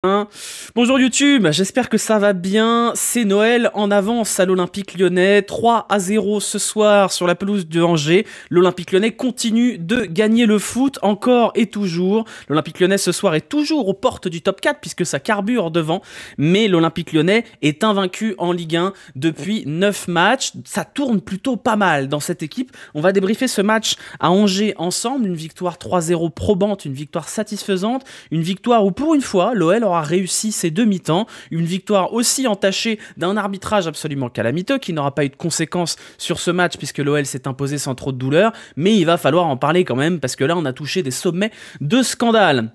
Bonjour YouTube, j'espère que ça va bien. C'est Noël en avance à l'Olympique Lyonnais. 3-0 ce soir sur la pelouse de Angers. L'Olympique Lyonnais continue de gagner le foot encore et toujours. L'Olympique Lyonnais ce soir est toujours aux portes du top 4 puisque ça carbure devant. Mais l'Olympique Lyonnais est invaincu en Ligue 1 depuis 9 matchs. Ça tourne plutôt pas mal dans cette équipe. On va débriefer ce match à Angers ensemble. Une victoire 3-0 probante, une victoire satisfaisante. Une victoire où pour une fois, l'OL aura réussi ses demi-temps, une victoire aussi entachée d'un arbitrage absolument calamiteux qui n'aura pas eu de conséquences sur ce match puisque l'OL s'est imposé sans trop de douleur, mais il va falloir en parler quand même parce que là on a touché des sommets de scandale.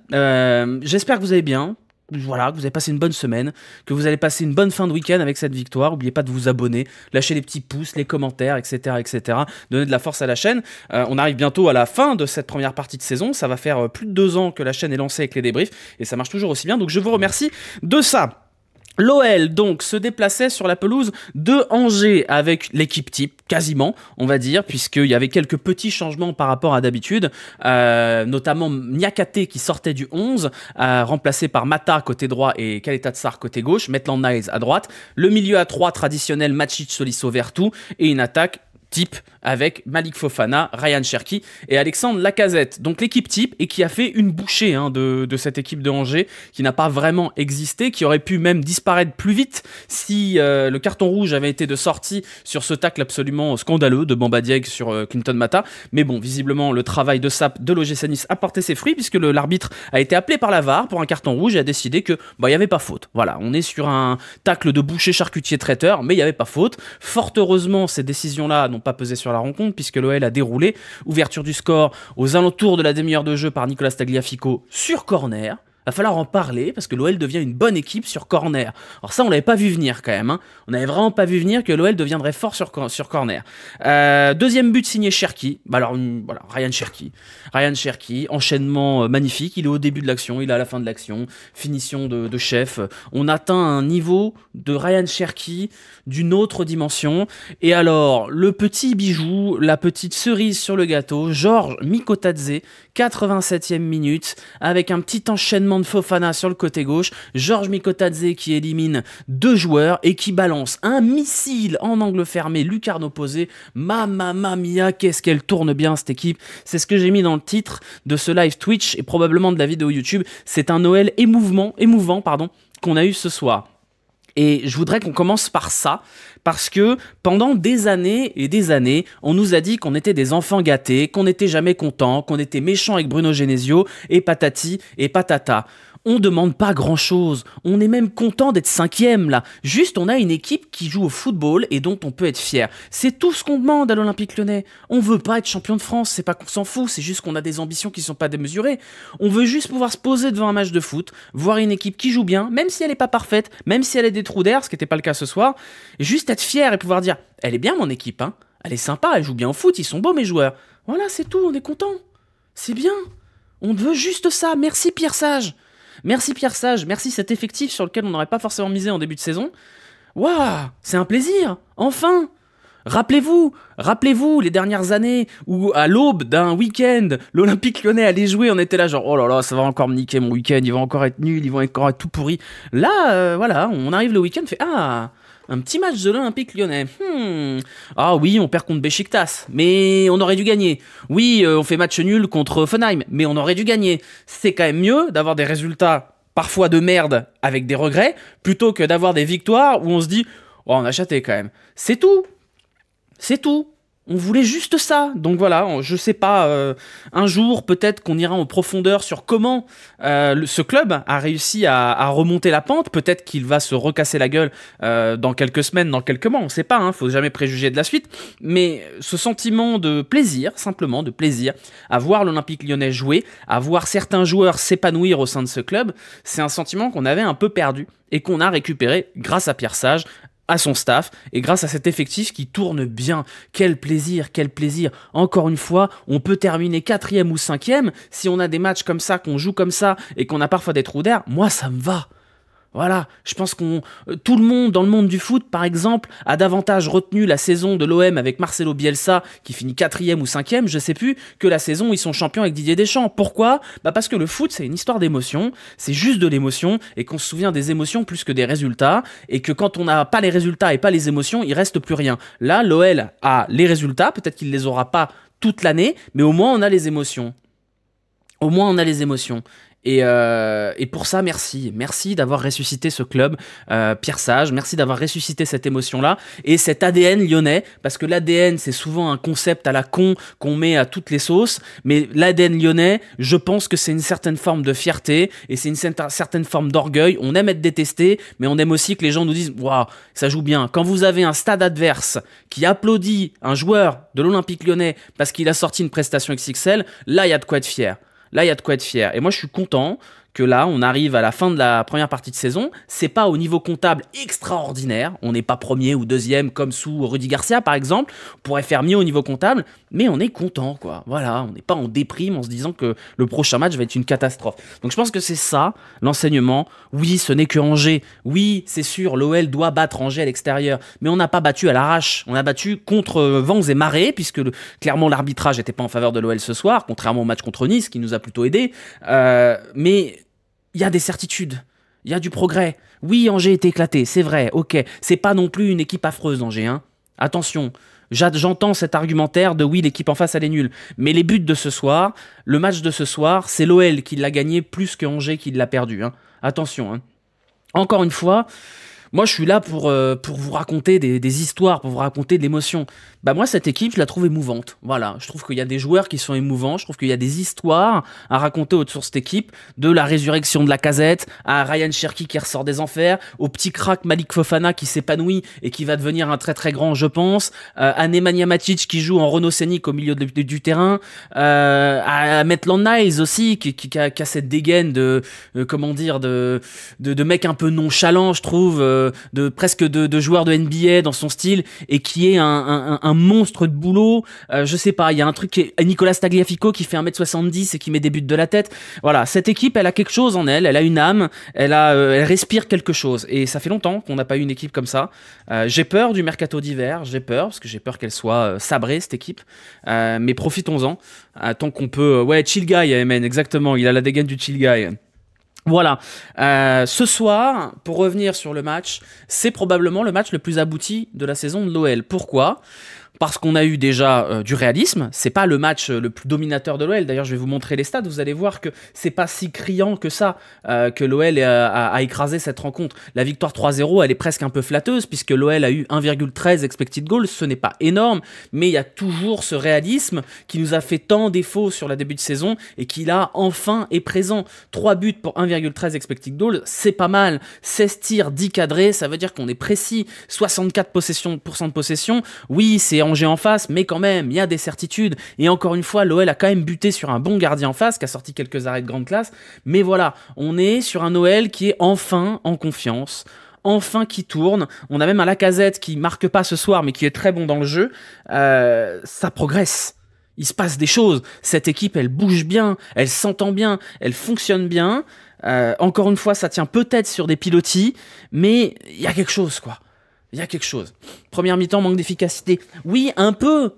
J'espère que vous allez bien. Voilà, que vous avez passé une bonne semaine, que vous allez passer une bonne fin de week-end avec cette victoire. N'oubliez pas de vous abonner, lâcher les petits pouces, les commentaires, etc., etc. Donner de la force à la chaîne. On arrive bientôt à la fin de cette première partie de saison. Ça va faire plus de 2 ans que la chaîne est lancée avec les débriefs et ça marche toujours aussi bien. Donc je vous remercie de ça. L'OL donc se déplaçait sur la pelouse de Angers avec l'équipe type, quasiment, on va dire, puisqu'il y avait quelques petits changements par rapport à d'habitude, notamment Niakate qui sortait du 11, remplacé par Mata côté droit et Kaleta Tsar côté gauche, Maitland Niles à droite, le milieu à 3 traditionnel Macic, Solisso, Vertu, et une attaque type avec Malik Fofana, Ryan Cherki et Alexandre Lacazette. Donc l'équipe type et qui a fait une bouchée de cette équipe de Angers qui n'a pas vraiment existé, qui aurait pu même disparaître plus vite si le carton rouge avait été de sortie sur ce tacle absolument scandaleux de Bamba Dieng sur Clinton Mata. Mais bon, visiblement le travail de SAP de l'OGC Nice a porté ses fruits puisque l'arbitre a été appelé par la VAR pour un carton rouge et a décidé que il n'y avait pas faute. Voilà, on est sur un tacle de boucher charcutier traiteur, mais il n'y avait pas faute. Fort heureusement, ces décisions-là n'ont pas pesé sur la rencontre puisque l'OL a déroulé. Ouverture du score aux alentours de la demi-heure de jeu par Nicolas Tagliafico sur corner. Va falloir en parler parce que l'OL devient une bonne équipe sur corner. Alors ça, on l'avait pas vu venir quand même. On n'avait vraiment pas vu venir que l'OL deviendrait fort sur corner. Deuxième but signé Cherki. Voilà, Ryan Cherki. Ryan Cherki, enchaînement magnifique. Il est au début de l'action, il est à la fin de l'action. Finition de chef. On atteint un niveau de Ryan Cherki d'une autre dimension. Et alors, le petit bijou, la petite cerise sur le gâteau, Georges Mikotadze, 87e minute, avec un petit enchaînement de Fofana sur le côté gauche, Georges Mikotadze qui élimine 2 joueurs et qui balance un missile en angle fermé, lucarne opposée. Mamma mia, qu'est-ce qu'elle tourne bien cette équipe. C'est ce que j'ai mis dans le titre de ce live Twitch et probablement de la vidéo YouTube. C'est un Noël émouvant, qu'on a eu ce soir. Et je voudrais qu'on commence par ça, parce que pendant des années et des années, on nous a dit qu'on était des enfants gâtés, qu'on n'était jamais contents, qu'on était méchants avec Bruno Genesio, et patati et patata. On demande pas grand chose, on est même content d'être 5e là. Juste on a une équipe qui joue au football et dont on peut être fier. C'est tout ce qu'on demande à l'Olympique Lyonnais. On veut pas être champion de France, c'est pas qu'on s'en fout, c'est juste qu'on a des ambitions qui sont pas démesurées. On veut juste pouvoir se poser devant un match de foot, voir une équipe qui joue bien, même si elle est pas parfaite, même si elle a des trous d'air, ce qui n'était pas le cas ce soir, et juste être fier et pouvoir dire « Elle est bien mon équipe, hein. Elle est sympa, elle joue bien au foot, ils sont beaux mes joueurs. » Voilà, c'est tout, on est content. C'est bien. On veut juste ça, merci Pierre Sage. Merci Pierre Sage, merci cet effectif sur lequel on n'aurait pas forcément misé en début de saison. Waouh, c'est un plaisir, enfin. Rappelez-vous les dernières années où à l'aube d'un week-end, l'Olympique Lyonnais allait jouer, on était là genre oh là là, ça va encore me niquer mon week-end, ils vont encore être nuls, ils vont encore être tout pourris. Là, voilà, on arrive le week-end, on fait ah, un petit match de l'Olympique Lyonnais. Ah oui, on perd contre Beşiktaş, mais on aurait dû gagner. Oui, on fait match nul contre Offenheim, mais on aurait dû gagner. C'est quand même mieux d'avoir des résultats parfois de merde avec des regrets, plutôt que d'avoir des victoires où on se dit oh, on a chaté quand même. C'est tout. C'est tout. On voulait juste ça. Donc voilà, je sais pas, un jour peut-être qu'on ira en profondeur sur comment ce club a réussi à remonter la pente. Peut-être qu'il va se recasser la gueule dans quelques semaines, dans quelques mois, on sait pas, faut jamais préjuger de la suite. Mais ce sentiment de plaisir, simplement de plaisir, à voir l'Olympique Lyonnais jouer, à voir certains joueurs s'épanouir au sein de ce club, c'est un sentiment qu'on avait un peu perdu et qu'on a récupéré grâce à Pierre Sage, à son staff et grâce à cet effectif qui tourne bien. Quel plaisir, quel plaisir. Encore une fois, on peut terminer 4e ou 5e si on a des matchs comme ça, qu'on joue comme ça et qu'on a parfois des trous d'air. Moi, ça me va. Voilà, je pense qu'on tout le monde dans le monde du foot, par exemple, a davantage retenu la saison de l'OM avec Marcelo Bielsa, qui finit 4e ou 5e, je sais plus, que la saison où ils sont champions avec Didier Deschamps. Pourquoi? Bah parce que le foot, c'est une histoire d'émotion, c'est juste de l'émotion, et qu'on se souvient des émotions plus que des résultats, et que quand on n'a pas les résultats et pas les émotions, il reste plus rien. Là, l'OL a les résultats, peut-être qu'il les aura pas toute l'année, mais au moins on a les émotions. Au moins on a les émotions. Et pour ça, merci. Merci d'avoir ressuscité ce club, Pierre Sage. Merci d'avoir ressuscité cette émotion-là et cet ADN lyonnais. Parce que l'ADN, c'est souvent un concept à la con qu'on met à toutes les sauces. Mais l'ADN lyonnais, je pense que c'est une certaine forme de fierté et c'est une certaine forme d'orgueil. On aime être détesté, mais on aime aussi que les gens nous disent « Waouh, ça joue bien ». Quand vous avez un stade adverse qui applaudit un joueur de l'Olympique lyonnais parce qu'il a sorti une prestation XXL, là, il y a de quoi être fier. Là, il y a de quoi être fier. Et moi, je suis content que là, on arrive à la fin de la première partie de saison. C'est pas au niveau comptable extraordinaire. On n'est pas premier ou deuxième comme sous Rudy Garcia, par exemple. On pourrait faire mieux au niveau comptable, mais on est content, quoi. Voilà, on n'est pas en déprime en se disant que le prochain match va être une catastrophe. Donc, je pense que c'est ça, l'enseignement. Oui, ce n'est que Angers. Oui, c'est sûr, l'OL doit battre Angers à l'extérieur. Mais on n'a pas battu à l'arrache. On a battu contre vents et marées, puisque clairement, l'arbitrage n'était pas en faveur de l'OL ce soir, contrairement au match contre Nice, qui nous a plutôt aidé. Mais il y a des certitudes, il y a du progrès. Oui, Angers est éclaté, c'est vrai, ok. C'est pas non plus une équipe affreuse, Angers, hein. Attention, j'entends cet argumentaire de oui, l'équipe en face, elle est nulle. Mais les buts de ce soir, le match de ce soir, c'est l'OL qui l'a gagné plus que Angers qui l'a perdu, hein. Attention, hein. Encore une fois, moi je suis là pour vous raconter des histoires, pour vous raconter de l'émotion. Bah moi cette équipe je la trouve émouvante, voilà, je trouve qu'il y a des joueurs qui sont émouvants, je trouve qu'il y a des histoires à raconter autour de cette équipe, de la résurrection de Lacazette, à Ryan Cherki qui ressort des enfers, au petit crack Malik Fofana qui s'épanouit et qui va devenir un très très grand je pense, à Nemanja Matic qui joue en Renault Scénic au milieu du terrain, à Maitland Niles aussi qui a cette dégaine de comment dire de mec un peu nonchalant je trouve, presque de joueur de NBA dans son style et qui est un monstre de boulot, je sais pas, il y a un truc qui est Nicolas Tagliafico qui fait 1m70 et qui met des buts de la tête. Voilà, cette équipe, elle a quelque chose en elle, elle a une âme, elle respire quelque chose et ça fait longtemps qu'on n'a pas eu une équipe comme ça. J'ai peur du mercato d'hiver, j'ai peur parce que j'ai peur qu'elle soit sabrée cette équipe, mais profitons-en tant qu'on peut. Ouais, chill guy, Amen, exactement, il a la dégaine du chill guy. Voilà, ce soir, pour revenir sur le match, c'est probablement le match le plus abouti de la saison de l'OL. Pourquoi ? Parce qu'on a eu déjà du réalisme, c'est pas le match le plus dominateur de l'OL, d'ailleurs je vais vous montrer les stats, vous allez voir que c'est pas si criant que ça, que l'OL a écrasé cette rencontre. La victoire 3-0, elle est presque un peu flatteuse, puisque l'OL a eu 1,13 expected goals, ce n'est pas énorme, mais il y a toujours ce réalisme qui nous a fait tant défaut sur la début de saison, et qui là, enfin, est présent. 3 buts pour 1,13 expected goals, c'est pas mal, 16 tirs, 10 cadrés, ça veut dire qu'on est précis, 64% de possession, oui, c'est Angers en face, mais quand même, il y a des certitudes. Et encore une fois, l'OL a quand même buté sur un bon gardien en face, qui a sorti quelques arrêts de grande classe. Mais voilà, on est sur un OL qui est enfin en confiance, enfin qui tourne. On a même un Lacazette qui marque pas ce soir, mais qui est très bon dans le jeu. Ça progresse. Il se passe des choses. Cette équipe, elle bouge bien, elle s'entend bien, elle fonctionne bien. Encore une fois, ça tient peut-être sur des pilotis, mais il y a quelque chose, quoi. Il y a quelque chose. Première mi-temps, manque d'efficacité. Oui, un peu,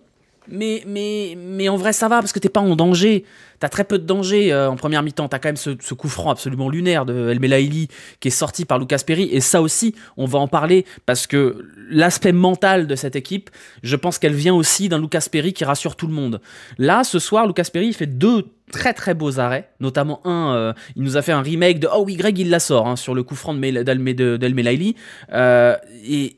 mais en vrai, ça va, parce que t'es pas en danger. T'as très peu de danger en première mi-temps. T'as quand même ce coup franc absolument lunaire de El Melaili qui est sorti par Lucas Perry. Et ça aussi, on va en parler, parce que l'aspect mental de cette équipe, je pense qu'elle vient aussi d'un Lucas Perry qui rassure tout le monde. Là, ce soir, Lucas Perry, il fait 2 très très beaux arrêts, notamment un, il nous a fait un remake de « Oh oui, Greg, il la sort hein, sur le coup franc d'El Melaili. Et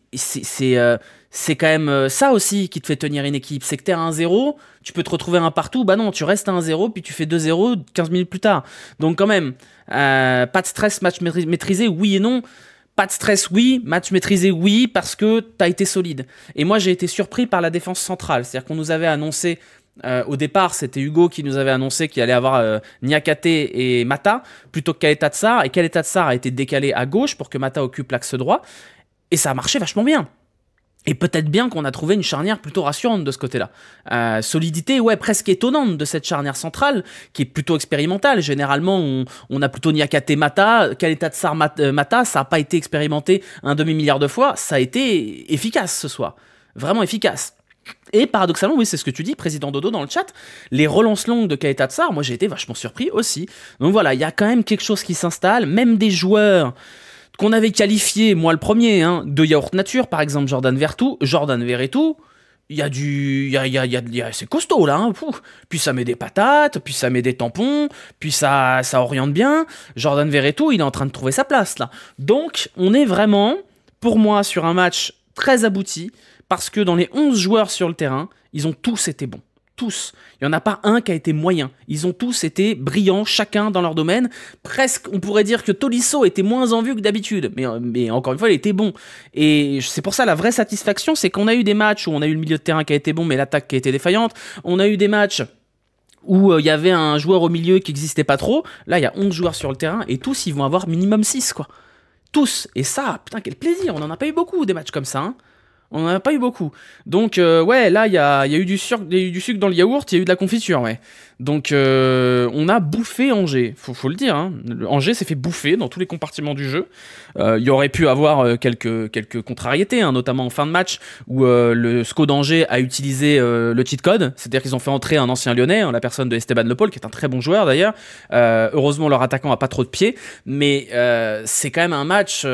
c'est quand même ça aussi qui te fait tenir une équipe. C'est que t'es à 1-0, tu peux te retrouver un partout, bah non, tu restes à 1-0, puis tu fais 2-0 15 minutes plus tard. Donc quand même, pas de stress, match maîtrisé, oui et non. Pas de stress, oui. Match maîtrisé, oui, parce que t'as été solide. Et moi, j'ai été surpris par la défense centrale. C'est-à-dire qu'on nous avait annoncé... au départ, c'était Hugo qui nous avait annoncé qu'il allait avoir Niakate et Mata plutôt que Keita Tsar, et Keita Tsar a été décalé à gauche pour que Mata occupe l'axe droit, et ça a marché vachement bien. Et peut-être bien qu'on a trouvé une charnière plutôt rassurante de ce côté-là. Solidité, ouais, presque étonnante de cette charnière centrale, qui est plutôt expérimentale. Généralement, on a plutôt Niakate Mata, Kaleta-Tsar Mata, ça n'a pas été expérimenté un demi-milliard de fois, ça a été efficace ce soir. Vraiment efficace. Et paradoxalement, oui, c'est ce que tu dis, président Dodo dans le chat, les relances longues de Kaleta-Tsar, moi j'ai été vachement surpris aussi. Donc voilà, il y a quand même quelque chose qui s'installe, même des joueurs qu'on avait qualifié, moi le premier, hein, de yaourt nature, par exemple Jordan Verretou, il y a du... c'est costaud là, hein, puis ça met des patates, puis ça met des tampons, puis ça oriente bien. Jordan Verretou, il est en train de trouver sa place là. Donc on est vraiment, pour moi, sur un match très abouti, parce que dans les 11 joueurs sur le terrain, ils ont tous été bons. Tous. Il n'y en a pas un qui a été moyen. Ils ont tous été brillants, chacun dans leur domaine. Presque, on pourrait dire que Tolisso était moins en vue que d'habitude. Mais encore une fois, il était bon. Et c'est pour ça, la vraie satisfaction, c'est qu'on a eu des matchs où on a eu le milieu de terrain qui a été bon, mais l'attaque qui a été défaillante. On a eu des matchs où il y avait un joueur au milieu qui n'existait pas trop. Là, il y a 11 joueurs sur le terrain et tous, ils vont avoir minimum 6, quoi. Tous. Et ça, putain, quel plaisir. On n'en a pas eu beaucoup, des matchs comme ça, hein. On n'en a pas eu beaucoup. Donc, ouais, là, il y a eu du sucre dans le yaourt, il y a eu de la confiture, ouais. Donc, on a bouffé Angers. Faut le dire, hein. Angers s'est fait bouffer dans tous les compartiments du jeu. Il y aurait pu avoir quelques contrariétés, hein, notamment en fin de match, où le SCO d'Angers a utilisé le cheat code. C'est-à-dire qu'ils ont fait entrer un ancien Lyonnais, hein, la personne de Esteban Le Paul, qui est un très bon joueur d'ailleurs. Heureusement, leur attaquant a pas trop de pieds. Mais c'est quand même un match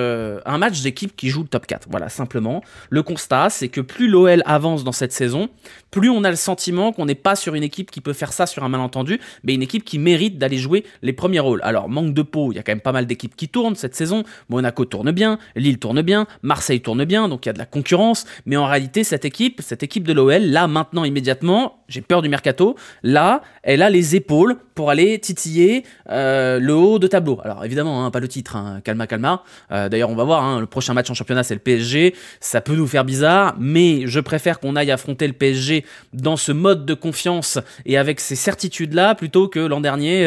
d'équipe qui joue le top 4. Voilà, simplement. Le constat, c'est que plus l'OL avance dans cette saison, plus on a le sentiment qu'on n'est pas sur une équipe qui peut faire ça sur un malentendu, mais une équipe qui mérite d'aller jouer les premiers rôles. Alors, manque de peau, il y a quand même pas mal d'équipes qui tournent cette saison. Monaco tourne bien, Lille tourne bien, Marseille tourne bien, donc il y a de la concurrence. Mais en réalité, cette équipe de l'OL, là, maintenant, immédiatement, j'ai peur du mercato, là, elle a les épaules pour aller titiller le haut de tableau. Alors, évidemment, hein, pas le titre, hein, calma. D'ailleurs, on va voir, hein, le prochain match en championnat, c'est le PSG. Ça peut nous faire bizarre, mais je préfère qu'on aille affronter le PSG dans ce mode de confiance et avec ces certitudes-là, plutôt que l'an dernier,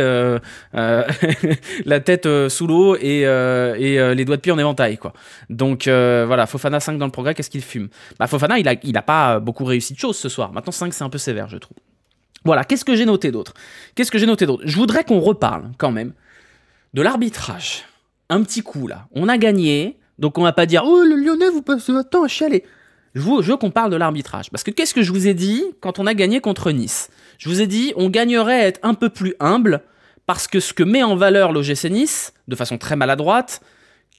la tête sous l'eau et les doigts de pied en éventail, quoi. Donc voilà, Fofana 5 dans le progrès, qu'est-ce qu'il fume? Fofana, il a pas beaucoup réussi de choses ce soir. Maintenant 5, c'est un peu sévère, je trouve. Voilà, qu'est-ce que j'ai noté d'autre? Je voudrais qu'on reparle, quand même, de l'arbitrage. Un petit coup, là. On a gagné, donc on va pas dire « Oh, le Lyonnais, vous passez votre temps à chialer !» Je veux qu'on parle de l'arbitrage. Parce que qu'est-ce que je vous ai dit quand on a gagné contre Nice? Je vous ai dit, on gagnerait à être un peu plus humble, parce que ce que met en valeur l'OGC Nice, de façon très maladroite,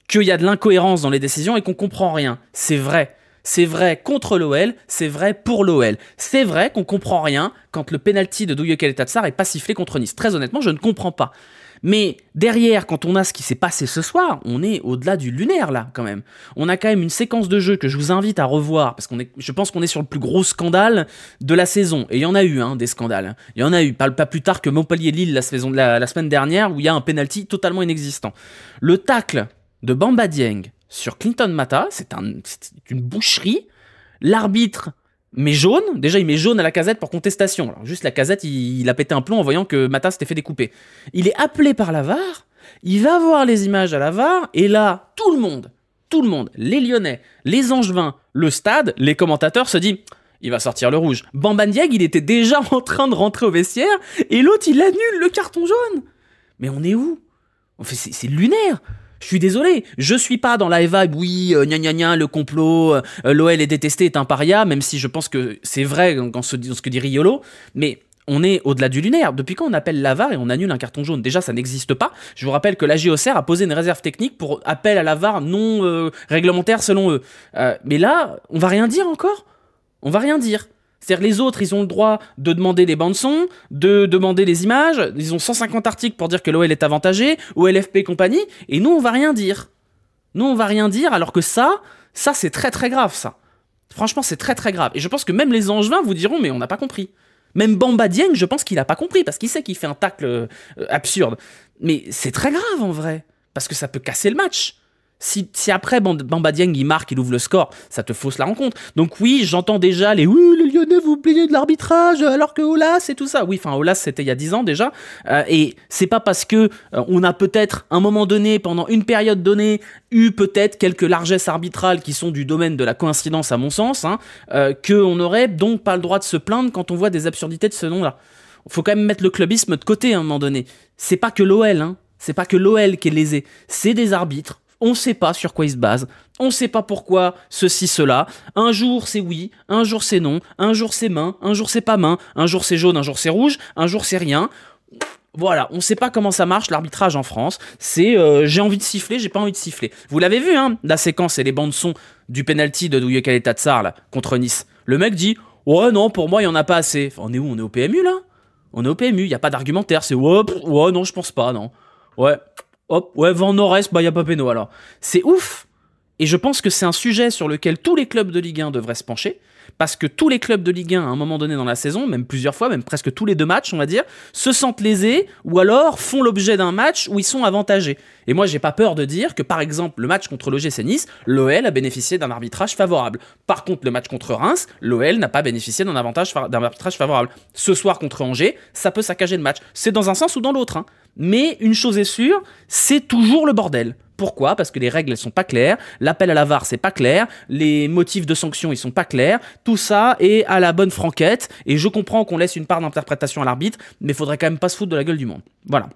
qu'il y a de l'incohérence dans les décisions et qu'on comprend rien. C'est vrai. C'est vrai contre l'OL, c'est vrai pour l'OL. C'est vrai qu'on comprend rien quand le penalty de Douye Kaleta-Tsar est pas sifflé contre Nice. Très honnêtement, je ne comprends pas. Mais derrière, quand on a ce qui s'est passé ce soir, on est au-delà du lunaire, là, quand même. On a quand même une séquence de jeu que je vous invite à revoir, parce je pense qu'on est sur le plus gros scandale de la saison. Et il y en a eu, hein, des scandales. Il y en a eu, pas plus tard que Montpellier-Lille la semaine dernière, où il y a un penalty totalement inexistant. Le tacle de Bamba Dieng sur Clinton Mata, c'est une boucherie. L'arbitre met jaune, déjà il met jaune à la Casette pour contestation. Alors juste la Casette, il a pété un plomb en voyant que Mata s'était fait découper. Il est appelé par la VAR, il va voir les images à la VAR, et là, tout le monde, les Lyonnais, les Angevins, le stade, les commentateurs se disent « Il va sortir le rouge ». Bamba Dieng, il était déjà en train de rentrer au vestiaire, et l'autre, il annule le carton jaune. Mais on est où? C'est lunaire. Je suis désolé, je suis pas dans la vibe, oui, gna gna gna, le complot, l'OL est détesté, est un paria, même si je pense que c'est vrai dans ce que dit Riolo, mais on est au-delà du lunaire. Depuis quand on appelle la VAR et on annule un carton jaune? Déjà, ça n'existe pas. Je vous rappelle que la JOCR a posé une réserve technique pour appel à la VAR non réglementaire selon eux. Mais là, on va rien dire encore? On va rien dire. C'est-à-dire les autres, ils ont le droit de demander les bandes-son, de demander les images, ils ont 150 articles pour dire que l'OL est avantagé, ou LFP et compagnie, et nous, on va rien dire. Nous, on va rien dire, alors que ça c'est très très grave, ça. Franchement, c'est très très grave. Et je pense que même les Angevins vous diront, mais on n'a pas compris. Même Bamba Dieng, je pense qu'il n'a pas compris, parce qu'il sait qu'il fait un tacle absurde. Mais c'est très grave, en vrai, parce que ça peut casser le match. Si après Bamba Dieng il marque, il ouvre le score, ça te fausse la rencontre. Donc oui, j'entends déjà les « Oui, les Lyonnais, vous plaignez de l'arbitrage, alors que Aulas et tout ça ». Oui, enfin Aulas c'était il y a 10 ans déjà. Et c'est pas parce que on a peut-être, à un moment donné, pendant une période donnée, eu peut-être quelques largesses arbitrales qui sont du domaine de la coïncidence à mon sens, hein, qu'on n'aurait donc pas le droit de se plaindre quand on voit des absurdités de ce nom-là. Faut quand même mettre le clubisme de côté à un moment donné. C'est pas que l'OL, hein. C'est pas que l'OL qui est lésé, c'est des arbitres. On sait pas sur quoi ils se basent, on sait pas pourquoi ceci, cela. Un jour c'est oui, un jour c'est non, un jour c'est main, un jour c'est pas main, un jour c'est jaune, un jour c'est rouge, un jour c'est rien. Voilà, on sait pas comment ça marche l'arbitrage en France. C'est j'ai envie de siffler, j'ai pas envie de siffler. Vous l'avez vu, hein, la séquence et les bandes son du penalty de Douye Kaleta Tsar là contre Nice. Le mec dit ouais non, pour moi il y en a pas assez. Enfin, on est où? On est au PMU là? On est au PMU, y a pas d'argumentaire. C'est ouais non je pense pas non. Ouais. Hop, ouais, Van Nord-Est, bah y a pas péno alors. C'est ouf. Et je pense que c'est un sujet sur lequel tous les clubs de Ligue 1 devraient se pencher, parce que tous les clubs de Ligue 1, à un moment donné dans la saison, même plusieurs fois, même presque tous les 2 matchs, on va dire, se sentent lésés, ou alors font l'objet d'un match où ils sont avantagés. Et moi, j'ai pas peur de dire que, par exemple, le match contre l'OGC Nice, l'OL a bénéficié d'un arbitrage favorable. Par contre, le match contre Reims, l'OL n'a pas bénéficié d'un arbitrage favorable. Ce soir contre Angers, ça peut saccager le match. C'est dans un sens ou dans l'autre, hein. Mais une chose est sûre, c'est toujours le bordel. Pourquoi? Parce que les règles, elles sont pas claires, l'appel à la VAR, c'est pas clair, les motifs de sanction, ils sont pas clairs, tout ça est à la bonne franquette, et je comprends qu'on laisse une part d'interprétation à l'arbitre, mais il faudrait quand même pas se foutre de la gueule du monde. Voilà.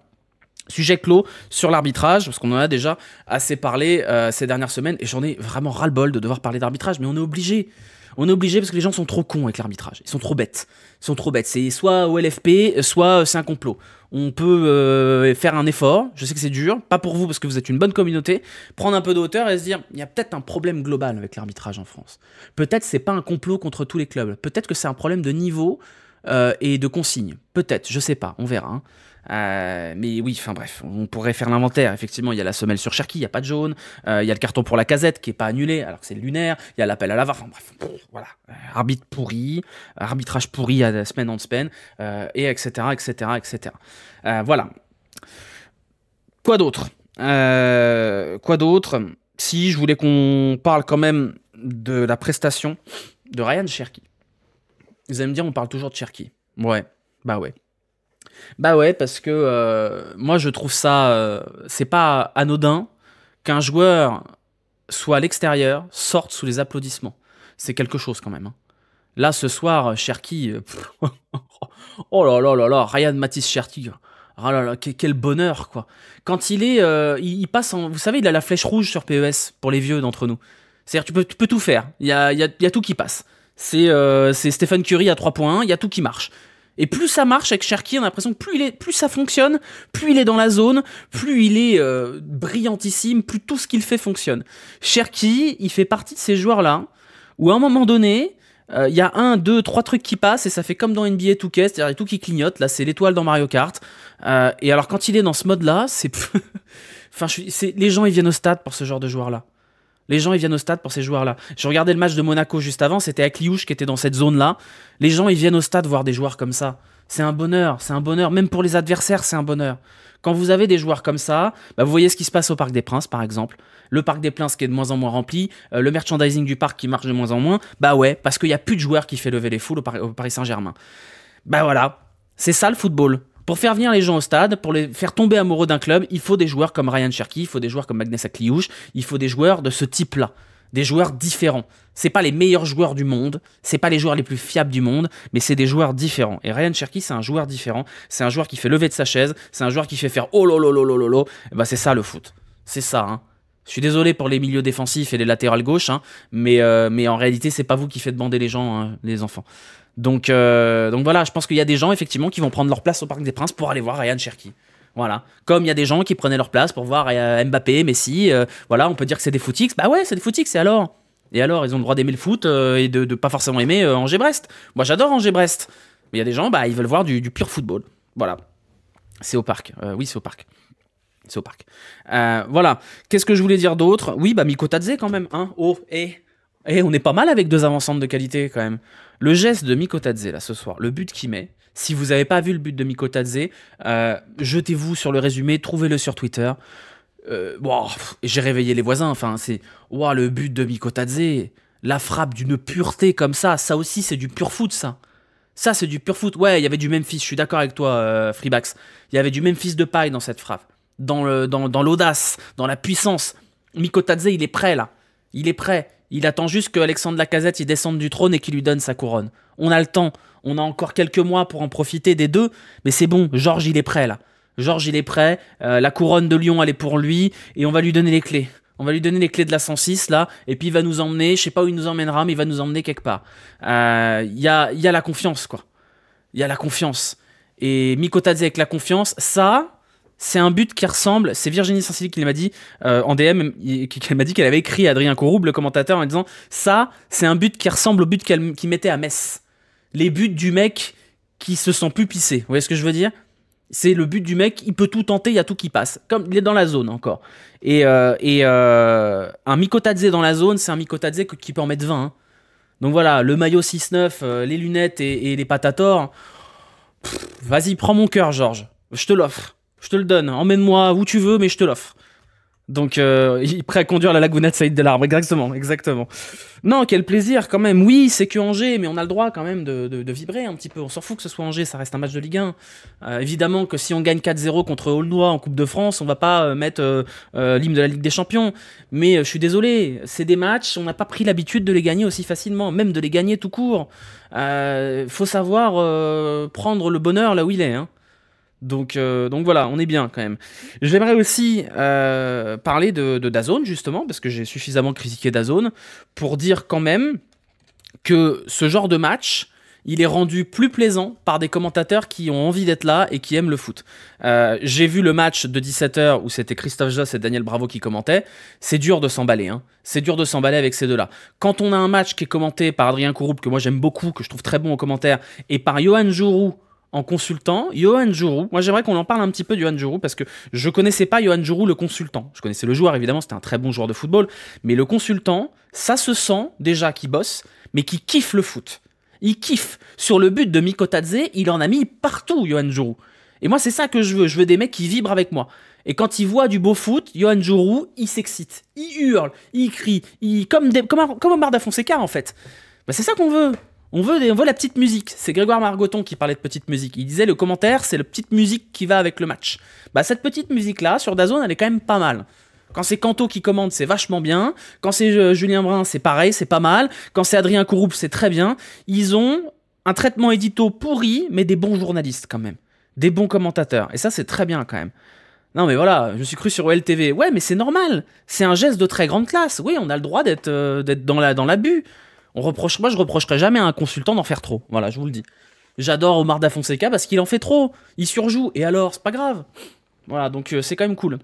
Sujet clos sur l'arbitrage, parce qu'on en a déjà assez parlé ces dernières semaines, et j'en ai vraiment ras-le-bol de devoir parler d'arbitrage, mais on est obligé. On est obligé parce que les gens sont trop cons avec l'arbitrage. Ils sont trop bêtes. Ils sont trop bêtes. C'est soit au LFP, soit c'est un complot. On peut faire un effort. Je sais que c'est dur. Pas pour vous parce que vous êtes une bonne communauté. Prendre un peu de hauteur et se dire, il y a peut-être un problème global avec l'arbitrage en France. Peut-être c'est pas un complot contre tous les clubs. Peut-être que c'est un problème de niveau et de consigne. Peut-être. Je sais pas. On verra. Hein. Mais oui, enfin bref, on pourrait faire l'inventaire. Effectivement, il y a la semelle sur Cherki, il n'y a pas de jaune. Il y a le carton pour la casette qui n'est pas annulé, alors que c'est lunaire. Il y a l'appel à la VAR. Enfin bref, voilà. Arbitre pourri, arbitrage pourri à semaine en semaine, et etc., etc., etc. Voilà. Quoi d'autre? Si, je voulais qu'on parle quand même de la prestation de Ryan Cherki. Vous allez me dire, on parle toujours de Cherki. Ouais, bah ouais. Bah ouais, parce que moi je trouve ça, c'est pas anodin qu'un joueur soit à l'extérieur, sorte sous les applaudissements. C'est quelque chose quand même. Hein. Là ce soir, Cherki, oh là là là là, Ryan Mathis Cherki, oh là là, quel bonheur quoi. Quand il est, il passe en, vous savez, il a la flèche rouge sur PES pour les vieux d'entre nous. C'est-à-dire tu peux tout faire, il y a tout qui passe. C'est Stephen Curry à 3 points, il y a tout qui marche. Et plus ça marche avec Cherki, on a l'impression que plus ça fonctionne, plus il est dans la zone, plus il est brillantissime, plus tout ce qu'il fait fonctionne. Cherki, il fait partie de ces joueurs-là, où à un moment donné, il y a 1, 2, 3 trucs qui passent, et ça fait comme dans NBA 2K, c'est-à-dire il y a tout qui clignote, là c'est l'étoile dans Mario Kart. Et alors quand il est dans ce mode-là, c'est... enfin, les gens ils viennent au stade pour ce genre de joueurs-là. Les gens, ils viennent au stade pour ces joueurs-là. Je regardais le match de Monaco juste avant, c'était Akliouche qui était dans cette zone-là. Les gens, ils viennent au stade voir des joueurs comme ça. C'est un bonheur. Même pour les adversaires, c'est un bonheur. Quand vous avez des joueurs comme ça, bah vous voyez ce qui se passe au Parc des Princes, par exemple. Le Parc des Princes qui est de moins en moins rempli, le merchandising du parc qui marche de moins en moins. Bah ouais, parce qu'il n'y a plus de joueurs qui fait lever les foules au Paris Saint-Germain. Bah voilà, c'est ça le football. Pour faire venir les gens au stade, pour les faire tomber amoureux d'un club, il faut des joueurs comme Ryan Cherki, il faut des joueurs comme Magnus Akliouche, il faut des joueurs de ce type-là, des joueurs différents. C'est pas les meilleurs joueurs du monde, c'est pas les joueurs les plus fiables du monde, mais c'est des joueurs différents. Et Ryan Cherki, c'est un joueur différent, c'est un joueur qui fait lever de sa chaise, c'est un joueur qui fait faire oh lolo lolo lolo. Et bah c'est ça le foot, c'est ça. Hein. Je suis désolé pour les milieux défensifs et les latérales gauches, hein, mais en réalité c'est pas vous qui faites bander les gens, hein, les enfants. Donc voilà, je pense qu'il y a des gens effectivement qui vont prendre leur place au Parc des Princes pour aller voir Ryan Cherki. Voilà. Comme il y a des gens qui prenaient leur place pour voir Mbappé, Messi. Voilà, on peut dire que c'est des footix. Bah ouais, c'est des footix, et alors? Et alors, ils ont le droit d'aimer le foot et de pas forcément aimer Angers-Brest. Moi, j'adore Angers-Brest. Mais il y a des gens, bah, ils veulent voir du pur football. Voilà. C'est au parc. Oui, c'est au parc. C'est au parc. Voilà. Qu'est-ce que je voulais dire d'autre? Oui, bah, Mikotadze quand même. Hein. Oh, on est pas mal avec 2 avant-centres de qualité quand même. Le geste de Mikotadze là ce soir, le but qu'il met, si vous n'avez pas vu le but de Mikotadze, jetez-vous sur le résumé, trouvez-le sur Twitter. Bon, j'ai réveillé les voisins, enfin, c'est... Wow, le but de Mikotadze, la frappe d'une pureté comme ça aussi, c'est du pur foot, ça. Ça, c'est du pur foot. Ouais, il y avait du Memphis, je suis d'accord avec toi, Freebax. Il y avait du Memphis de paille dans cette frappe. Dans l'audace, dans la puissance. Mikotadze, il est prêt, là. Il est prêt. Il attend juste que Alexandre Lacazette il descende du trône et qu'il lui donne sa couronne. On a le temps. On a encore quelques mois pour en profiter des deux. Mais c'est bon, Georges, il est prêt, là. Georges, il est prêt. La couronne de Lyon, elle est pour lui. Et on va lui donner les clés. On va lui donner les clés de la 106, là. Et puis, il va nous emmener. Je sais pas où il nous emmènera, mais il va nous emmener quelque part. Il y a la confiance, quoi. Il y a la confiance. Et Mikotadze avec la confiance, ça, c'est un but qui ressemble. C'est Virginie Saint-Cyr qui m'a dit en DM, qui m'a dit qu'elle avait écrit à Adrien Courroub, le commentateur, en disant ça, c'est un but qui ressemble au but qu'il mettait à Metz. Les buts du mec qui se sent plus pissé. Vous voyez ce que je veux dire? C'est le but du mec, il peut tout tenter, il y a tout qui passe. Comme il est dans la zone encore. Et un Mikotadze dans la zone, c'est un Mikotadze qui peut en mettre 20. Hein. Donc voilà, le maillot 6-9, les lunettes et les patators. Vas-y, prends mon cœur, Georges. Je te l'offre. Je te le donne. Emmène-moi où tu veux, mais je te l'offre. Donc, il est prêt à conduire la lagounette Saïd Delarbre. Exactement, exactement. Non, quel plaisir quand même. Oui, c'est que Angers, mais on a le droit quand même de vibrer un petit peu. On s'en fout que ce soit Angers, ça reste un match de Ligue 1. Évidemment que si on gagne 4-0 contre Aulnois en Coupe de France, on va pas mettre l'hymne de la Ligue des Champions. Mais je suis désolé, c'est des matchs, on n'a pas pris l'habitude de les gagner aussi facilement, même de les gagner tout court. Faut savoir prendre le bonheur là où il est, hein. Donc voilà, on est bien quand même. J'aimerais aussi parler de DAZN justement, parce que j'ai suffisamment critiqué DAZN, pour dire quand même que ce genre de match, il est rendu plus plaisant par des commentateurs qui ont envie d'être là et qui aiment le foot. J'ai vu le match de 17h où c'était Christophe Josse et Daniel Bravo qui commentaient. C'est dur de s'emballer, hein. C'est dur de s'emballer avec ces deux-là. Quand on a un match qui est commenté par Adrien Courroub, que moi j'aime beaucoup, que je trouve très bon en commentaire, et par Johan Jourou, en consultant, Johan Jourou, moi j'aimerais qu'on en parle un petit peu de Johan Jourou parce que je connaissais pas Johan Jourou le consultant. Je connaissais le joueur évidemment, c'était un très bon joueur de football, mais le consultant, ça se sent déjà qu'il bosse, mais qu'il kiffe le foot. Il kiffe. Sur le but de Mikotadze, il en a mis partout, Johan Jourou. Et moi c'est ça que je veux des mecs qui vibrent avec moi. Et quand il voit du beau foot, Johan Jourou, il s'excite, il hurle, il crie, comme Omar Da Fonseca en fait. Bah, c'est ça qu'on veut. On veut la petite musique. C'est Grégoire Margoton qui parlait de petite musique. Il disait le commentaire, c'est la petite musique qui va avec le match. Bah cette petite musique-là, sur DAZN, elle est quand même pas mal. Quand c'est Canto qui commande, c'est vachement bien. Quand c'est Julien Brun, c'est pareil, c'est pas mal. Quand c'est Adrien Courroub, c'est très bien. Ils ont un traitement édito pourri, mais des bons journalistes quand même. Des bons commentateurs. Et ça, c'est très bien quand même. Non mais voilà, je suis cru sur OLTV. Ouais, mais c'est normal. C'est un geste de très grande classe. Oui, on a le droit d'être dans l'abus. Moi, je reprocherai jamais à un consultant d'en faire trop. Voilà, je vous le dis. J'adore Omar Da Fonseca parce qu'il en fait trop. Il surjoue. Et alors, c'est pas grave. Voilà, donc c'est quand même cool.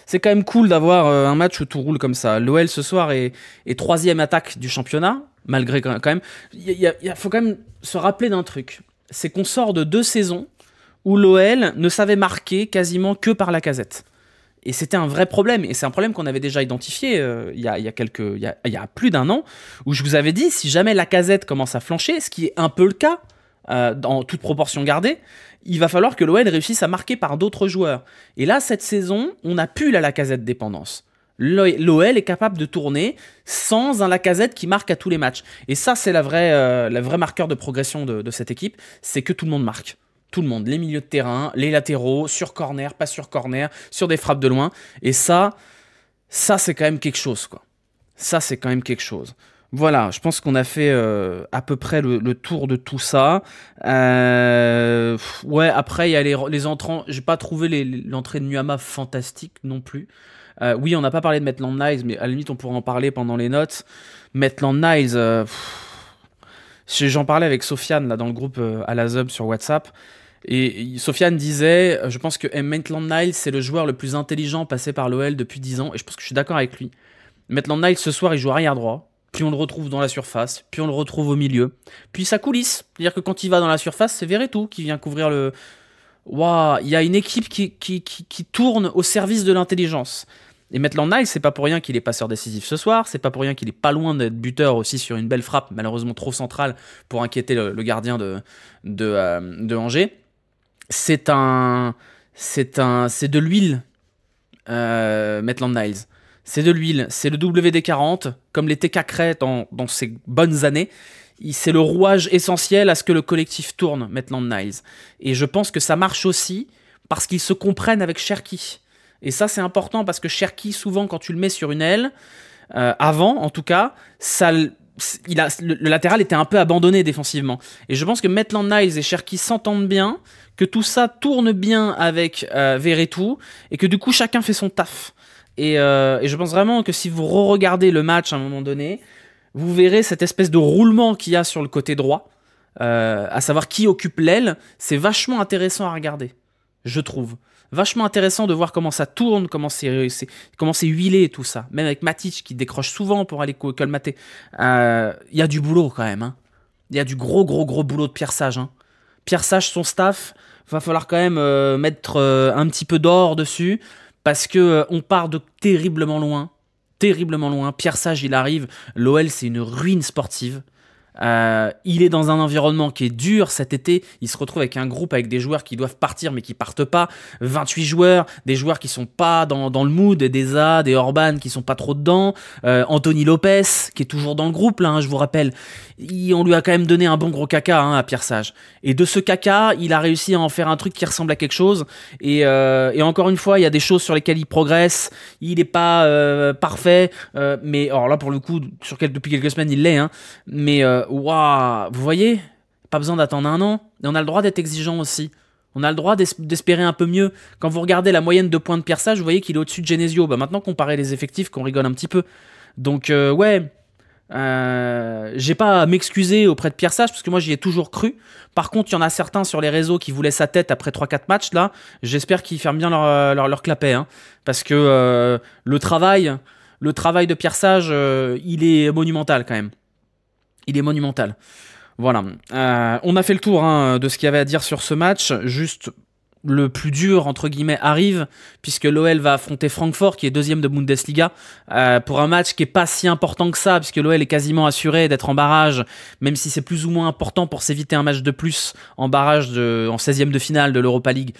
C'est quand même cool d'avoir un match où tout roule comme ça. L'OL ce soir est troisième attaque du championnat, malgré quand même. Il faut quand même se rappeler d'un truc. C'est qu'on sort de 2 saisons où l'OL ne savait marquer quasiment que par Lacazette. Et c'était un vrai problème, et c'est un problème qu'on avait déjà identifié il y a plus d'1 an, où je vous avais dit, si jamais Lacazette commence à flancher, ce qui est un peu le cas, dans toute proportion gardée, il va falloir que l'OL réussisse à marquer par d'autres joueurs. Et là, cette saison, on n'a plus la Lacazette dépendance. L'OL est capable de tourner sans un Lacazette qui marque à tous les matchs. Et ça, c'est la vraie marqueur de progression de cette équipe, c'est que tout le monde marque. Tout le monde, les milieux de terrain, les latéraux, sur corner, pas sur corner, sur des frappes de loin. Et ça c'est quand même quelque chose, quoi. Ça, c'est quand même quelque chose. Voilà, je pense qu'on a fait à peu près le tour de tout ça. Ouais, après, il y a les entrants. J'ai pas trouvé l'entrée de Nuama fantastique non plus. Oui, on n'a pas parlé de Maitland Niles, mais à la limite, on pourrait en parler pendant les notes. Maitland Niles, j'en parlais avec Sofiane là, dans le groupe à la Zub sur WhatsApp. Et Sofiane disait, je pense que Maitland Niles, c'est le joueur le plus intelligent passé par l'OL depuis 10 ans. Et je pense que je suis d'accord avec lui. Maitland Niles, ce soir, il joue arrière droit. Puis on le retrouve dans la surface. Puis on le retrouve au milieu. Puis ça coulisse. C'est-à-dire que quand il va dans la surface, c'est Verretou qui vient couvrir le... Waouh, il y a une équipe qui tourne au service de l'intelligence. Et Maitland Niles, c'est pas pour rien qu'il est passeur décisif ce soir, c'est pas pour rien qu'il est pas loin d'être buteur aussi sur une belle frappe, malheureusement trop centrale pour inquiéter le gardien de Angers. C'est de l'huile Maitland Niles. C'est de l'huile, c'est le WD-40, comme les TK Cray dans ses bonnes années. C'est le rouage essentiel à ce que le collectif tourne, Maitland Niles. Et je pense que ça marche aussi parce qu'ils se comprennent avec Cherki. Et ça, c'est important parce que Cherki, souvent, quand tu le mets sur une aile, avant, en tout cas, le latéral était un peu abandonné défensivement. Et je pense que Maitland Niles et Cherki s'entendent bien, que tout ça tourne bien avec Verretou, et que du coup, chacun fait son taf. Et je pense vraiment que si vous re-regardez le match à un moment donné, vous verrez cette espèce de roulement qu'il y a sur le côté droit, à savoir qui occupe l'aile. C'est vachement intéressant à regarder, je trouve. Vachement intéressant de voir comment ça tourne, comment c'est huilé tout ça. Même avec Matic qui décroche souvent pour aller colmater. Il y a du boulot quand même. Il y a du gros boulot de Pierre Sage. Pierre Sage, son staff, va falloir quand même mettre un petit peu d'or dessus parce que on part de terriblement loin. Terriblement loin. Pierre Sage, il arrive. L'OL, c'est une ruine sportive. Il est dans un environnement qui est dur cet été. Il se retrouve avec un groupe avec des joueurs qui doivent partir mais qui partent pas. 28 joueurs, des joueurs qui sont pas dans le mood, des A, des Orban qui sont pas trop dedans. Anthony Lopez qui est toujours dans le groupe là, je vous rappelle. On lui a quand même donné un bon gros caca à Pierre Sage. Et de ce caca, il a réussi à en faire un truc qui ressemble à quelque chose. Et encore une fois, il y a des choses sur lesquelles il progresse. Il n'est pas parfait, mais alors là pour le coup, depuis quelques semaines, il l'est. Mais waouh, vous voyez, pas besoin d'attendre un an. Et on a le droit d'être exigeant aussi. On a le droit d'espérer un peu mieux. Quand vous regardez la moyenne de points de Pierre Sage, vous voyez qu'il est au-dessus de Genesio. Maintenant, comparez les effectifs, qu'on rigole un petit peu. Donc ouais. J'ai pas à m'excuser auprès de Pierre Sage parce que moi j'y ai toujours cru. Par contre, il y en a certains sur les réseaux qui voulaient sa tête après 3-4 matchs là. J'espère qu'ils ferment bien leur clapet parce que le travail de Pierre Sage, il est monumental quand même. Il est monumental. Voilà. On a fait le tour de ce qu'il y avait à dire sur ce match. Juste le plus dur, entre guillemets, arrive, puisque l'OL va affronter Francfort, qui est deuxième de Bundesliga, pour un match qui est pas si important que ça, puisque l'OL est quasiment assuré d'être en barrage, même si c'est plus ou moins important pour s'éviter un match de plus en barrage en 16e de finale de l'Europa League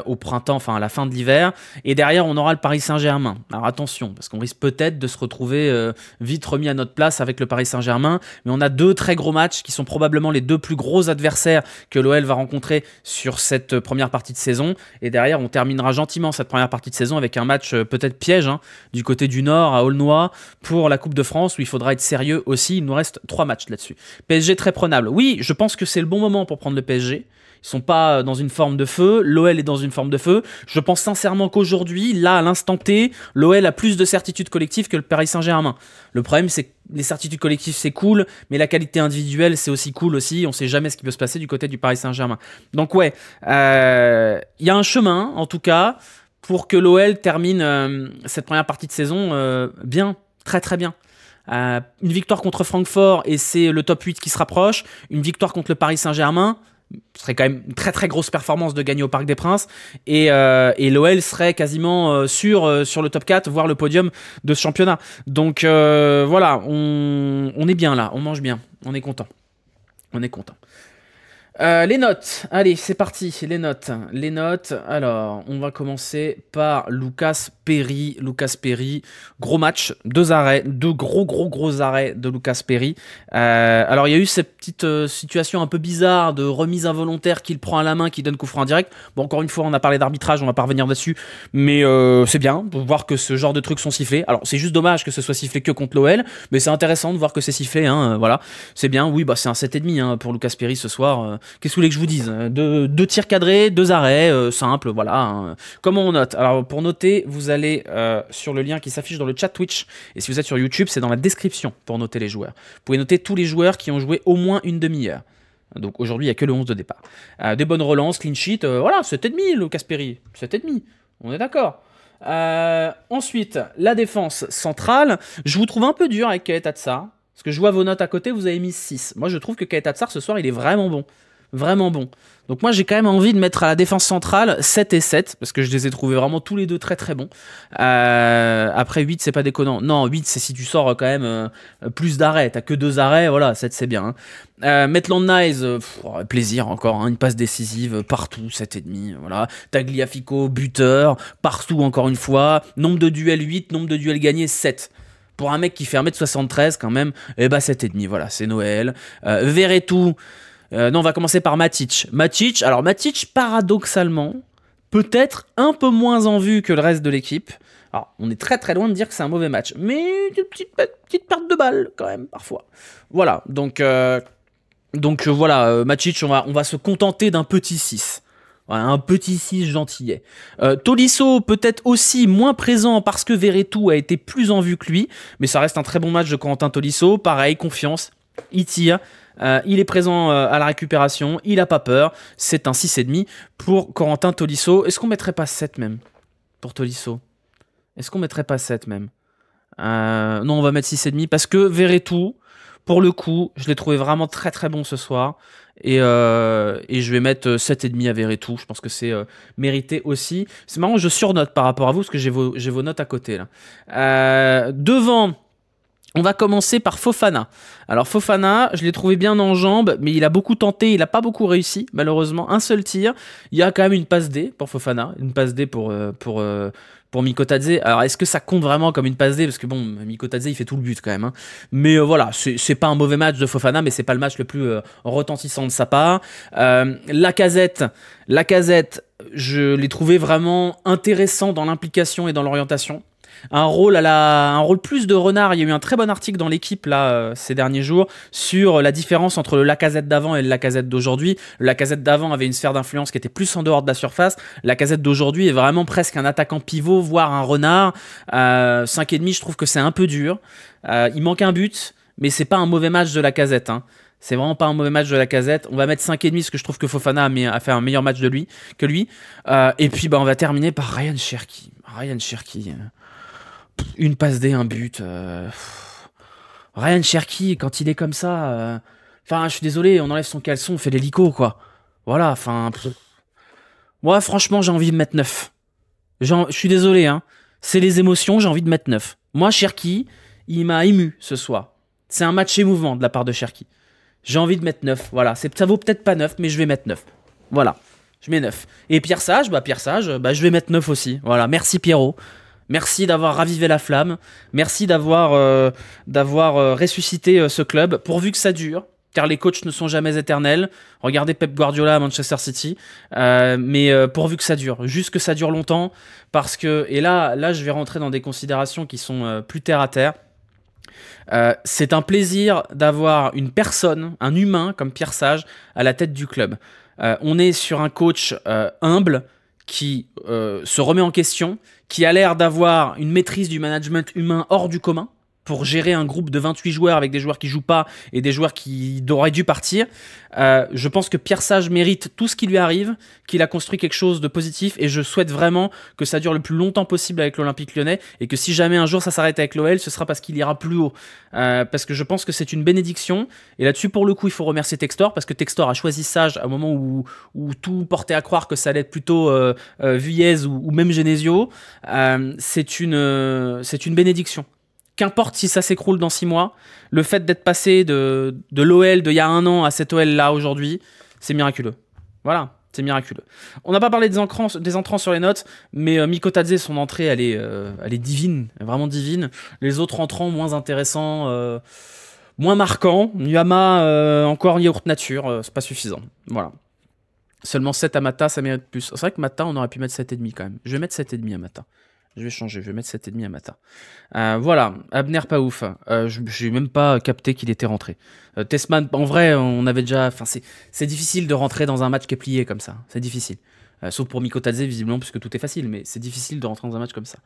au printemps, enfin à la fin de l'hiver. Et derrière, on aura le Paris Saint-Germain. Alors attention, parce qu'on risque peut-être de se retrouver vite remis à notre place avec le Paris Saint-Germain, mais on a deux très gros matchs qui sont probablement les deux plus gros adversaires que l'OL va rencontrer sur cette première partie de saison, et derrière on terminera gentiment cette première partie de saison avec un match peut-être piège du côté du Nord à Aulnois pour la Coupe de France où il faudra être sérieux aussi. Il nous reste 3 matchs là-dessus. PSG très prenable. Oui, je pense que c'est le bon moment pour prendre le PSG. Ils sont pas dans une forme de feu, l'OL est dans une forme de feu. Je pense sincèrement qu'aujourd'hui, là à l'instant T, l'OL a plus de certitude collective que le Paris Saint-Germain. Le problème c'est que les certitudes collectives c'est cool, mais la qualité individuelle c'est aussi cool aussi. On sait jamais ce qui peut se passer du côté du Paris Saint-Germain. Donc ouais, il y a un chemin en tout cas pour que l'OL termine cette première partie de saison bien, très très bien. Une victoire contre Francfort et c'est le top 8 qui se rapproche. Une victoire contre le Paris Saint-Germain, ce serait quand même une très très grosse performance de gagner au Parc des Princes, et l'OL serait quasiment sur le top 4, voire le podium de ce championnat. Donc voilà, on est bien là, on mange bien, on est content. Les notes, allez c'est parti, les notes, alors on va commencer par Lucas Perry, gros match, 2 arrêts, 2 gros arrêts de Lucas Perry. Alors il y a eu cette petite situation un peu bizarre de remise involontaire qu'il prend à la main, qui donne coup franc en direct. Bon, encore une fois on a parlé d'arbitrage, on va pas revenir dessus, mais c'est bien de voir que ce genre de trucs sont sifflés. Alors c'est juste dommage que ce soit sifflé que contre l'OL, mais c'est intéressant de voir que c'est sifflé, voilà, c'est bien. Oui, bah c'est un 7,5 pour Lucas Perry ce soir. Qu'est-ce que vous voulez que je vous dise? 2 tirs cadrés, 2 arrêts, simple, voilà. Comment on note? Alors pour noter, vous allez sur le lien qui s'affiche dans le chat Twitch, et si vous êtes sur YouTube, c'est dans la description pour noter les joueurs. Vous pouvez noter tous les joueurs qui ont joué au moins une demi-heure. Donc aujourd'hui, il n'y a que le 11 de départ. Des bonnes relances, clean sheet, voilà, 7,5 Lucas Perry, 7,5, on est d'accord. Ensuite, la défense centrale, je vous trouve un peu dur avec Keita Tsar, parce que je vois vos notes à côté, vous avez mis 6. Moi je trouve que Keita Tsar ce soir, il est vraiment bon. vraiment bons. Donc moi j'ai quand même envie de mettre à la défense centrale 7 et 7, parce que je les ai trouvés vraiment tous les deux très très bons. Après 8 c'est pas déconnant. Non, 8 c'est si tu sors quand même plus d'arrêts, t'as que 2 arrêts, voilà, 7 c'est bien. Maitland Niles, plaisir encore, hein, une passe décisive partout, 7,5, voilà. Tagliafico, buteur, partout encore une fois. Nombre de duels 8, nombre de duels gagnés 7. Pour un mec qui fait 1m73 quand même, eh bah 7,5, voilà, c'est Noël. Verretou. Non, on va commencer par Matic. Alors Matic, paradoxalement, peut-être un peu moins en vue que le reste de l'équipe. Alors, on est très très loin de dire que c'est un mauvais match, mais une petite perte de balle quand même, parfois. Voilà, donc voilà, Matic, on va se contenter d'un petit 6. Voilà, un petit 6 gentillet. Tolisso, peut-être aussi moins présent parce que Verretou a été plus en vue que lui, mais ça reste un très bon match de Corentin Tolisso. Pareil, confiance, il tire. Il est présent à la récupération, il a pas peur, c'est un 6,5 pour Corentin Tolisso. Est-ce qu'on mettrait pas 7 même pour Tolisso? Est-ce qu'on mettrait pas 7 même? Non, on va mettre 6,5 parce que Verretou, pour le coup, je l'ai trouvé vraiment très très bon ce soir. Et je vais mettre 7,5 à Verretou. Je pense que c'est mérité aussi. C'est marrant, je surnote par rapport à vous parce que j'ai vos notes à côté là. Devant, on va commencer par Fofana. Alors Fofana, je l'ai trouvé bien en jambes, mais il a beaucoup tenté, il n'a pas beaucoup réussi, malheureusement. Un seul tir. Il y a quand même une passe D pour Fofana, une passe D pour Mikotadze. Alors est-ce que ça compte vraiment comme une passe D? Parce que bon, Mikotadze il fait tout le but quand même. Hein. Mais voilà, c'est pas un mauvais match de Fofana, mais c'est pas le match le plus retentissant de sa part. Lacazette, je l'ai trouvé vraiment intéressant dans l'implication et dans l'orientation. Un rôle plus de renard. Il y a eu un très bon article dans l'équipe là ces derniers jours sur la différence entre le Lacazette d'avant et le Lacazette d'aujourd'hui. Le Lacazette d'avant avait une sphère d'influence qui était plus en dehors de la surface. Le Lacazette d'aujourd'hui est vraiment presque un attaquant pivot, voire un renard. 5,5, je trouve que c'est un peu dur. Il manque un but, mais c'est pas un mauvais match de Lacazette. Hein. C'est vraiment pas un mauvais match de Lacazette. On va mettre 5,5 parce que je trouve que Fofana a fait un meilleur match que lui. Et puis on va terminer par Ryan Cherki. Une passe D, un but. Ryan Cherki, quand il est comme ça... Enfin, je suis désolé, on enlève son caleçon, on fait l'hélico, quoi. Voilà, enfin... Moi, franchement, j'ai envie de mettre 9. Je suis désolé, hein. C'est les émotions, j'ai envie de mettre 9. Moi, Cherki, il m'a ému ce soir. C'est un match émouvant de la part de Cherki. J'ai envie de mettre 9, voilà. Ça vaut peut-être pas 9, mais je vais mettre 9. Voilà, je mets 9. Et Pierre Sage, je vais mettre 9 aussi. Voilà, merci Pierrot. Merci d'avoir ravivé la flamme. Merci d'avoir ressuscité ce club, pourvu que ça dure, car les coachs ne sont jamais éternels. Regardez Pep Guardiola à Manchester City. Mais pourvu que ça dure, juste que ça dure longtemps, parce que... Et là je vais rentrer dans des considérations qui sont plus terre à terre. C'est un plaisir d'avoir une personne, un humain comme Pierre Sage, à la tête du club. On est sur un coach humble, qui se remet en question, qui a l'air d'avoir une maîtrise du management humain hors du commun pour gérer un groupe de 28 joueurs avec des joueurs qui jouent pas et des joueurs qui auraient dû partir. Je pense que Pierre Sage mérite tout ce qui lui arrive, qu'il a construit quelque chose de positif et je souhaite vraiment que ça dure le plus longtemps possible avec l'Olympique Lyonnais et que si jamais un jour ça s'arrête avec l'OL, ce sera parce qu'il ira plus haut. Parce que je pense que c'est une bénédiction et là-dessus pour le coup il faut remercier Textor parce que Textor a choisi Sage à un moment où tout portait à croire que ça allait être plutôt Vuillez ou même Genesio. C'est une bénédiction. Qu'importe si ça s'écroule dans 6 mois, le fait d'être passé de l'OL d'il y a 1 an à cette OL là aujourd'hui, c'est miraculeux. Voilà, c'est miraculeux. On n'a pas parlé des entrants sur les notes, mais Mikotadze, son entrée, elle est divine, vraiment divine. Les autres entrants, moins intéressants, moins marquants. Nyama, encore yaourt nature, c'est pas suffisant. Voilà. Seulement 7 à Mata, ça mérite plus. C'est vrai que Mata, on aurait pu mettre 7,5 quand même. Je vais mettre 7,5 à Mata. Je vais changer, je vais mettre 7,5 à Mata. Voilà, Abner pas ouf. J'ai même pas capté qu'il était rentré. Tessman, en vrai, on avait déjà... Enfin, c'est difficile de rentrer dans un match qui est plié comme ça. C'est difficile. Sauf pour Mikotadze, visiblement, puisque tout est facile. Mais c'est difficile de rentrer dans un match comme ça.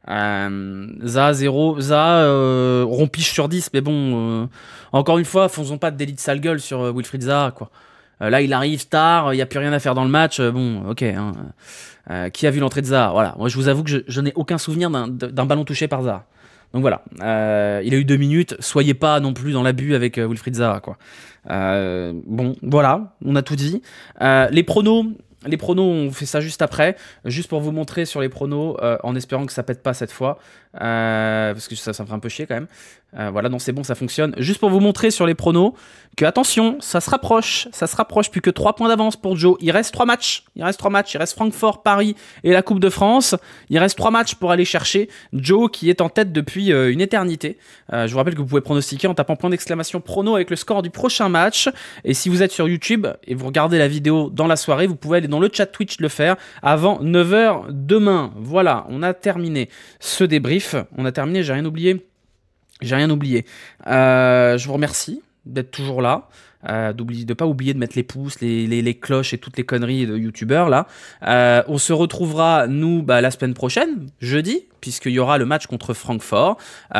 Zaha, 0. Zaha, rompiche sur 10. Mais bon, encore une fois, faisons pas de délit de sale gueule sur Wilfried Zaha, quoi. Là, il arrive tard, il n'y a plus rien à faire dans le match. Bon, ok. Hein. Qui a vu l'entrée de Zaha? Voilà. Moi, je vous avoue que je n'ai aucun souvenir d'un ballon touché par Zaha. Donc voilà, il a eu 2 minutes, soyez pas non plus dans l'abus avec Wilfried Zaha, quoi. Bon, voilà, on a tout dit. Les pronos, on fait ça juste après, juste pour vous montrer sur les pronos, en espérant que ça pète pas cette fois, parce que ça me fait un peu chier quand même. Voilà, non c'est bon, ça fonctionne. Juste pour vous montrer sur les pronos que, attention, ça se rapproche, plus que 3 points d'avance pour Joe. Il reste 3 matchs, il reste Francfort, Paris et la Coupe de France. Il reste 3 matchs pour aller chercher Joe qui est en tête depuis une éternité. Je vous rappelle que vous pouvez pronostiquer en tapant point d'exclamation prono avec le score du prochain match. Et si vous êtes sur YouTube et vous regardez la vidéo dans la soirée, vous pouvez aller dans le chat Twitch le faire avant 9h demain. Voilà, on a terminé ce débrief. On a terminé, j'ai rien oublié. Je vous remercie d'être toujours là. De pas oublier de mettre les pouces, les cloches et toutes les conneries de youtubeurs là. On se retrouvera nous la semaine prochaine, jeudi, puisqu'il y aura le match contre Francfort.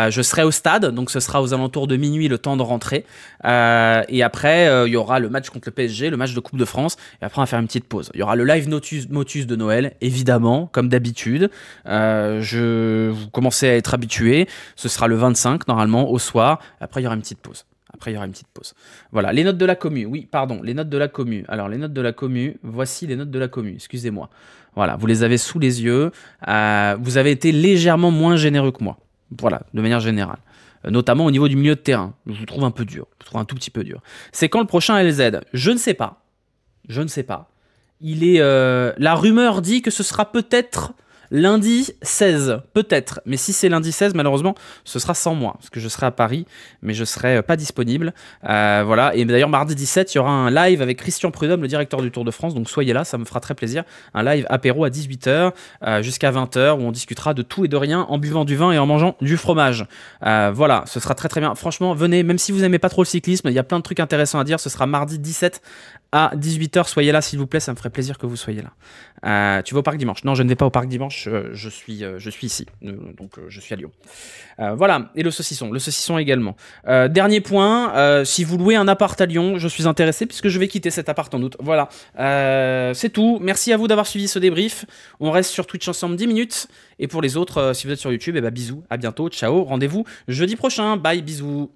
Je serai au stade, donc ce sera aux alentours de minuit le temps de rentrer. Et après, il y aura le match contre le PSG, le match de Coupe de France. Et après, on va faire une petite pause. Il y aura le live Motus de Noël, évidemment, comme d'habitude. Vous commencez à être habitués. Ce sera le 25, normalement, au soir. Après, il y aura une petite pause. Voilà, les notes de la commu. Oui, pardon, les notes de la commu. Alors, les notes de la commu, voici les notes de la commu, excusez-moi. Voilà, vous les avez sous les yeux. Vous avez été légèrement moins généreux que moi. Voilà, de manière générale. Notamment au niveau du milieu de terrain. Je vous trouve un peu dur. Je vous trouve un tout petit peu dur. C'est quand le prochain LZ? Je ne sais pas. La rumeur dit que ce sera peut-être lundi 16, peut-être. Mais si c'est lundi 16, malheureusement, ce sera sans moi. Parce que je serai à Paris, mais je ne serai pas disponible. Voilà. Et d'ailleurs, mardi 17, il y aura un live avec Christian Prudhomme, le directeur du Tour de France. Donc soyez là, ça me fera très plaisir. Un live apéro à 18h jusqu'à 20h où on discutera de tout et de rien en buvant du vin et en mangeant du fromage. Voilà, ce sera très très bien. Franchement, venez, même si vous n'aimez pas trop le cyclisme, il y a plein de trucs intéressants à dire. Ce sera mardi 17 à 18h. Soyez là, s'il vous plaît, ça me ferait plaisir que vous soyez là. Tu vas au parc dimanche? Non, je ne vais pas au parc dimanche. Je suis ici, donc je suis à Lyon. Voilà, et le saucisson également. Dernier point, si vous louez un appart à Lyon, je suis intéressé puisque je vais quitter cet appart en août. Voilà, c'est tout. Merci à vous d'avoir suivi ce débrief. On reste sur Twitch ensemble 10 minutes. Et pour les autres, si vous êtes sur YouTube, bisous, à bientôt, ciao, rendez-vous jeudi prochain. Bye, bisous.